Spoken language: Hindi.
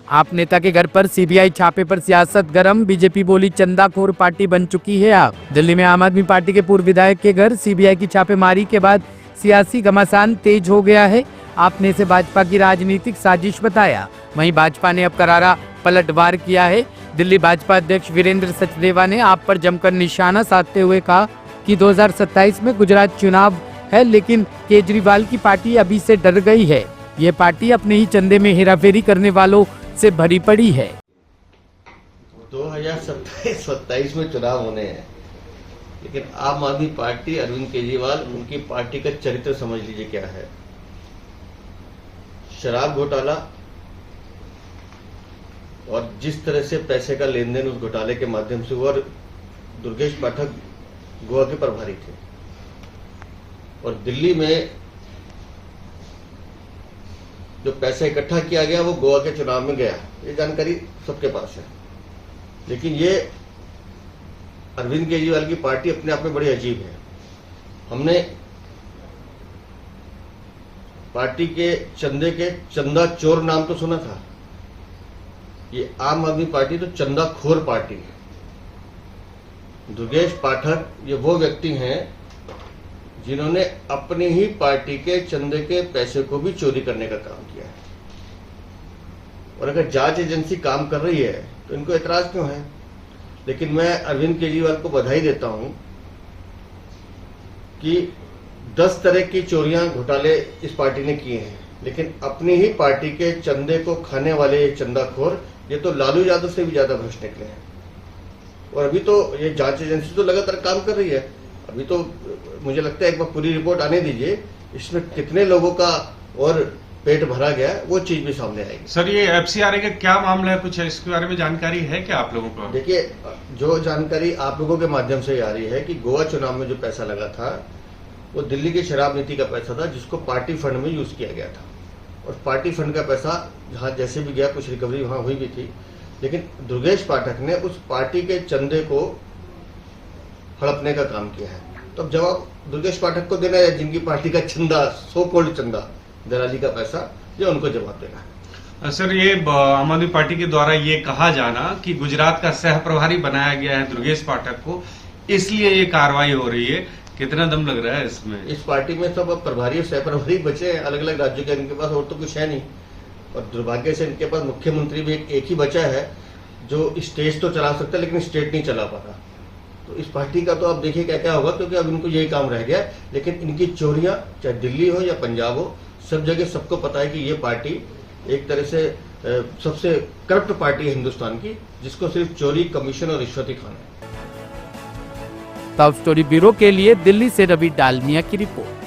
आप नेता के घर पर सीबीआई छापे पर सियासत गरम, बीजेपी बोली चंदाखोर पार्टी बन चुकी है आप। दिल्ली में आम आदमी पार्टी के पूर्व विधायक के घर सीबीआई की छापेमारी के बाद सियासी घमासान तेज हो गया है। आपने इसे भाजपा की राजनीतिक साजिश बताया। वहीं भाजपा ने अब करारा पलटवार किया है। दिल्ली भाजपा अध्यक्ष वीरेंद्र सचदेवा ने आप पर जमकर निशाना साधते हुए कहा कि 2027 में गुजरात चुनाव है, लेकिन केजरीवाल की पार्टी अभी से डर गई है। ये पार्टी अपने ही चंदे में हेराफेरी करने वालों से भरी पड़ी है। 2027 में चुनाव होने हैं, लेकिन आम आदमी पार्टी, अरविंद केजरीवाल, उनकी पार्टी का चरित्र समझ लीजिए क्या है। शराब घोटाला और जिस तरह से पैसे का लेन देन उस घोटाले के माध्यम से हुआ, और दुर्गेश पाठक गोवा के प्रभारी थे, और दिल्ली में जो पैसा इकट्ठा किया गया वो गोवा के चुनाव में गया, ये जानकारी सबके पास है। लेकिन ये अरविंद केजरीवाल की पार्टी अपने आप में बड़ी अजीब है। हमने पार्टी के चंदे के चंदा चोर नाम तो सुना था। ये आम आदमी पार्टी तो चंदाखोर पार्टी है। दुर्गेश पाठक ये वो व्यक्ति हैं जिन्होंने अपनी ही पार्टी के चंदे के पैसे को भी चोरी करने का काम किया है। और अगर जांच एजेंसी काम कर रही है तो इनको एतराज क्यों है? लेकिन मैं अरविंद केजरीवाल को बधाई देता हूं कि 10 तरह की चोरियां, घोटाले इस पार्टी ने किए हैं, लेकिन अपनी ही पार्टी के चंदे को खाने वाले ये चंदाखोर, ये तो लालू यादव से भी ज्यादा भ्रष्ट निकले हैं। और अभी तो ये जांच एजेंसी तो लगातार काम कर रही है। अभी तो मुझे लगता है एक बार पूरी रिपोर्ट आने दीजिए, इसमें कितने लोगों का और पेट भरा गया वो चीज भी सामने आएगी। सर, ये एफसीआरए का क्या मामला है, कुछ इसके बारे में जानकारी है क्या आप लोगों को? देखिए, जो जानकारी आप लोगों के माध्यम से आ रही है कि गोवा चुनाव में जो पैसा लगा था वो दिल्ली की शराब नीति का पैसा था, जिसको पार्टी फंड में यूज किया गया था। और पार्टी फंड का पैसा जहां जैसे भी गया, कुछ रिकवरी वहां हुई भी थी, लेकिन दुर्गेश पाठक ने उस पार्टी के चंदे को हड़पने का काम किया है। तो अब जवाब दुर्गेश पाठक को देना है, जिनकी पार्टी का चंदा, सो कॉल्ड चंदा, दलाली का पैसा, ये उनको जवाब देना है। सर, ये आम आदमी पार्टी के द्वारा ये कहा जाना कि गुजरात का सह प्रभारी बनाया गया है दुर्गेश पाठक को, इसलिए ये कार्रवाई हो रही है, कितना दम लग रहा है इसमें? इस पार्टी में सब अब प्रभारी और सह प्रभारी बचे हैं, अलग अलग राज्यों के, इनके पास और तो कुछ है नहीं। और दुर्भाग्य से इनके पास मुख्यमंत्री भी एक ही बचा है जो स्टेज तो चला सकता है, लेकिन स्टेट नहीं चला पाता। तो इस पार्टी का तो अब देखिए क्या क्या होगा, क्योंकि अब इनको यही काम रह गया है। लेकिन इनकी चोरियां, चाहे दिल्ली हो या पंजाब हो, सब जगह सबको पता है कि ये पार्टी एक तरह से सबसे करप्ट पार्टी है हिंदुस्तान की, जिसको सिर्फ चोरी, कमीशन और रिश्वत ही खाना है। टॉप स्टोरी ब्यूरो के लिए दिल्ली से रवि डालमिया की रिपोर्ट।